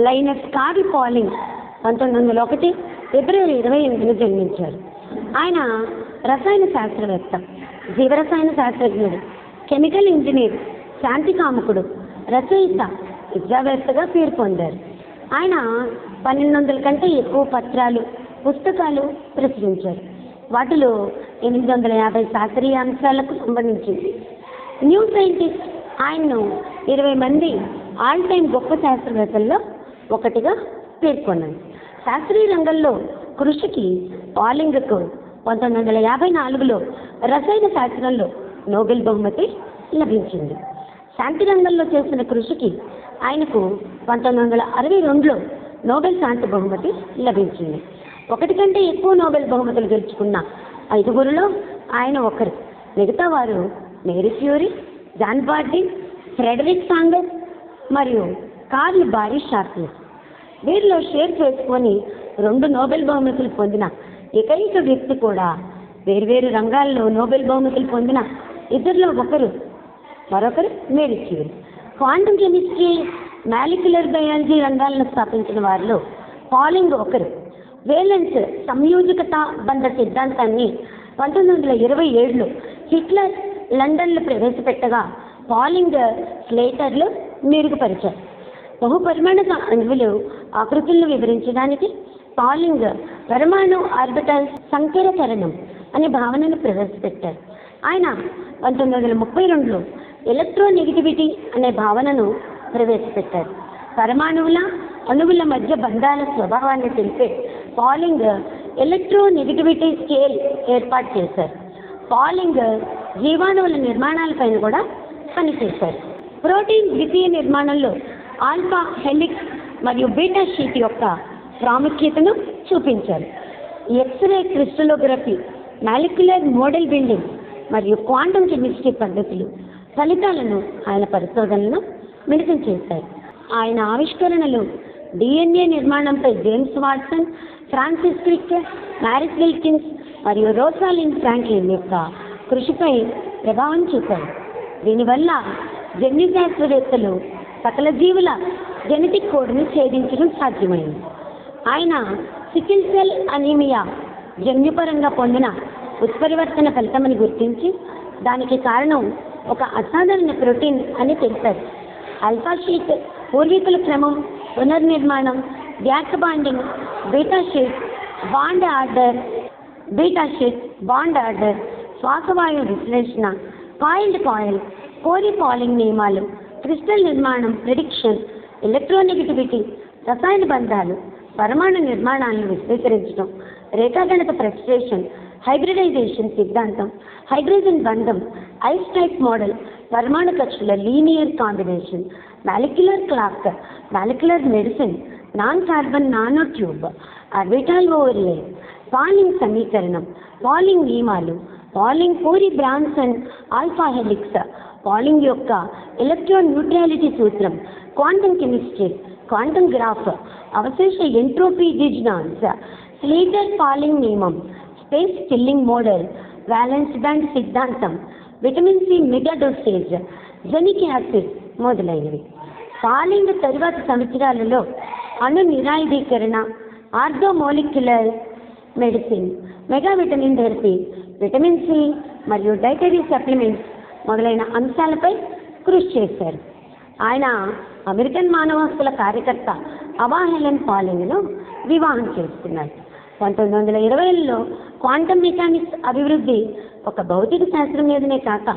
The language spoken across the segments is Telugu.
లైనస్ కార్ల్ పాలింగ్ 1901 ఫిబ్రవరి 28న జన్మించారు. ఆయన రసాయన శాస్త్రవేత్త, జీవరసాయన శాస్త్రజ్ఞుడు, కెమికల్ ఇంజనీర్, శాంతి కాముకుడు, రచయిత, విద్యావేత్తగా పేరు పొందారు. ఆయన 1200 కంటే ఎక్కువ పత్రాలు, పుస్తకాలు ప్రచురించారు. వాటిలో 850 శాస్త్రీయ అంశాలకు సంబంధించింది. న్యూ సైంటిస్ట్ ఆయన్ను 20 మంది ఆల్ టైమ్ గొప్ప శాస్త్రవేత్తల్లో ఒకటిగా పేర్కొన్నారు. శాస్త్రీయ రంగంలో కృషికి పాలింగ్కు 1954లో రసాయన శాస్త్రంలో నోబెల్ బహుమతి లభించింది. శాంతి రంగంలో చేసిన కృషికి ఆయనకు 1962లో నోబెల్ శాంతి బహుమతి లభించింది. 1 కంటే ఎక్కువ నోబెల్ బహుమతులు గెలుచుకున్న 5గురిలో ఆయన ఒకరు. మిగతా వారు Marie Curie, John Bardeen, Frederick Sanger మరియు కార్ల్ బారీ షార్ప్లెస్. వీరిలో షేర్ చేసుకొని 2 నోబెల్ బహుమతులు పొందిన ఏకైక వ్యక్తి కూడా. వేర్వేరు రంగాల్లో నోబెల్ బహుమతులు పొందిన ఇద్దరిలో మరొకరు Marie Curie. Quantum chemistry, molecular biology రంగాలను స్థాపించిన వారిలో పాలింగ్ ఒకరు. వేలెన్స్ సంయోజకత బంధ సిద్ధాంతాన్ని 1927లో హిట్లర్ లండన్లో ప్రవేశపెట్టగా పాలింగ్ స్లేటర్లు మెరుగుపరిచారు. బహుపరిమాణక అణువులు ఆకృతులను వివరించడానికి పాలింగ్ పరమాణు ఆర్బిటల్ సంకరీకరణం అనే భావనను ప్రవేశపెట్టారు. ఆయన 1932లో ఎలక్ట్రోనెగటివిటీ అనే భావనను ప్రవేశపెట్టారు. పరమాణువుల, అణువుల మధ్య బంధాల స్వభావాన్ని తెలిపే పాలింగ్ ఎలక్ట్రోనెగటివిటీ స్కేల్ ఏర్పాటు చేశారు. పాలింగ్ జీవాణువుల నిర్మాణాలపైన కూడా పనిచేశారు. ప్రోటీన్ ద్వితీయ నిర్మాణంలో ఆల్ఫా హెలిక్స్ మరియు బీటా షీట్ యొక్క ప్రాముఖ్యతను చూపించారు. X-ray crystallography, molecular model building మరియు క్వాంటం కెమిస్ట్రీ పద్ధతులు ఫలితాలను ఆయన పరిశోధనలను మిళితం చేశారు. ఆయన ఆవిష్కరణలు డిఎన్ఏ నిర్మాణంపై James Watson, Francis Crick, Morris Wilkins మరియు రోసాలిండ్ ఫ్రాంక్లిన్ యొక్క కృషిపై ప్రభావం చూపాయి. దీనివల్ల జన్యు శాస్త్రవేత్తలు సకల జీవుల జెనెటిక్ కోడ్ను ఛేదించడం సాధ్యమైంది. ఆయన సికిల్ సెల్ అనీమియా జన్యుపరంగా పొందిన ఉత్పరివర్తన ఫలితమని గుర్తించి దానికి కారణం ఒక అసాధారణ ప్రోటీన్ అని తెలిపారు. ఆల్ఫా షీట్ పూర్వీకుల క్రమం, పునర్నిర్మాణం, back bonding, beta sheet bond order, శ్వాసవాయు విశ్లేషణ, కాయిల్డ్ కాయిల్, కోరి పాలింగ్ నియమాలు, క్రిస్టల్ నిర్మాణం, ప్రిడిక్షన్, ఎలక్ట్రోనెగటివిటీ, రసాయన బంధాలు, పరమాణు నిర్మాణాలను విశ్లేషించడం, రేఖాగణిత ప్రెస్టేషన్, హైబ్రిడైజేషన్ సిద్ధాంతం, హైడ్రోజన్ బంధం, ఐస్ టైప్ మోడల్, పరమాణు కక్షల linear combination, molecular clock, molecular medicine, non carbon nano tube, orbital overlay, Pauling సమీకరణం, పాలింగ్ నియమాలు, Pauling Corey Branson alpha helix, Pauling యొక్క ఎలక్ట్రాన్ న్యూట్రాలిటీ సూత్రం, క్వాంటం కెమిస్ట్రీ, క్వాంటం గ్రాఫ్, అవశేష ఎంట్రోపీ డిజినాన్స్, స్లీటర్ పాలింగ్ నియమం, space filling model, valence band సిద్ధాంతం, విటమిన్ సి మెగా డోసేజ్, జెనిక్ యాసిడ్ మొదలైనవి. పాలింగ్ తరువాతి సంవత్సరాలలో అణు నిరాయుధీకరణ, orthomolecular medicine, mega vitamin therapy, vitamin C మరియు డైటరీ సప్లిమెంట్స్ మొదలైన అంశాలపై కృషి చేశారు. ఆయన అమెరికన్ మానవ హక్కుల కార్యకర్త అవా హెలెన్ పాలింగ్ను వివాహం చేసుకున్నారు. 1920లో క్వాంటం మెకానిక్స్ అభివృద్ధి ఒక భౌతిక శాస్త్రం మీదనే కాక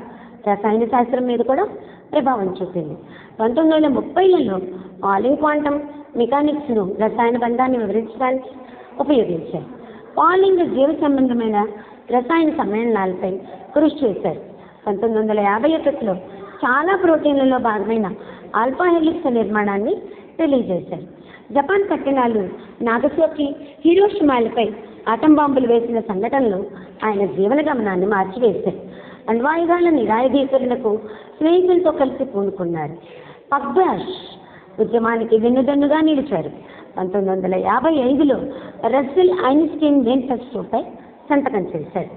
రసాయన శాస్త్రం మీద కూడా ప్రభావం చూపింది. 1930లలో పాలింగ్ క్వాంటం మెకానిక్స్ను రసాయన బంధాన్ని వివరించడానికి ఉపయోగించారు. పాలింగ్ జీవ సంబంధమైన రసాయన సమ్మేళనాలపై కృషి చేశారు. 1951లో చాలా ప్రోటీన్లలో భాగమైన ఆల్ఫా హెలిక్స్ నిర్మాణాన్ని తెలియజేశారు. జపాన్ పట్టణాలు నాగసాకి, హిరోషిమాలపై ఆటం బాంబులు వేసిన సంఘటనలు ఆయన జీవన గమనాన్ని మార్చివేశాయి. అణ్వాయుధాల నిరాయుధీకరణకు స్నేహితులతో కలిసి పూనుకున్నారు. పగ్బాష్ ఉద్యమానికి వెన్నుదన్నుగా నిలిచారు. 1955లో రస్సెల్ ఐన్స్టీన్ మేనిఫెస్టోపై సంతకం చేశారు.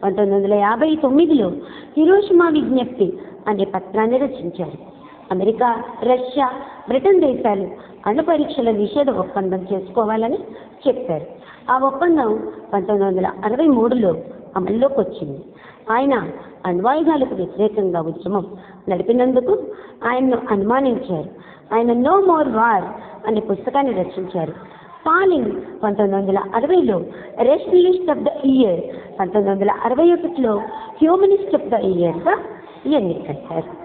1959లో హిరోషిమా విజ్ఞప్తి అనే పత్రాన్ని రచించారు. అమెరికా, రష్యా, బ్రిటన్ దేశాలు అణు పరీక్షల నిషేధ ఒప్పందం చేసుకోవాలని చెప్పారు. ఆ ఒప్పందం 1963లో అమల్లోకి వచ్చింది. ఆయన అణ్వాయుధాలకు వ్యతిరేకంగా ఉద్యమం నడిపినందుకు ఆయన్ను అనుమానించారు. ఆయన నో మోర్ వార్ అనే పుస్తకాన్ని రచించారు. పాలింగ్ 1960లో రేషనలిస్ట్ ఆఫ్ ద ఇయర్, 1961లో హ్యూమనిస్ట్ ఆఫ్ ద ఇయర్గా ఎన్నికయ్యారు.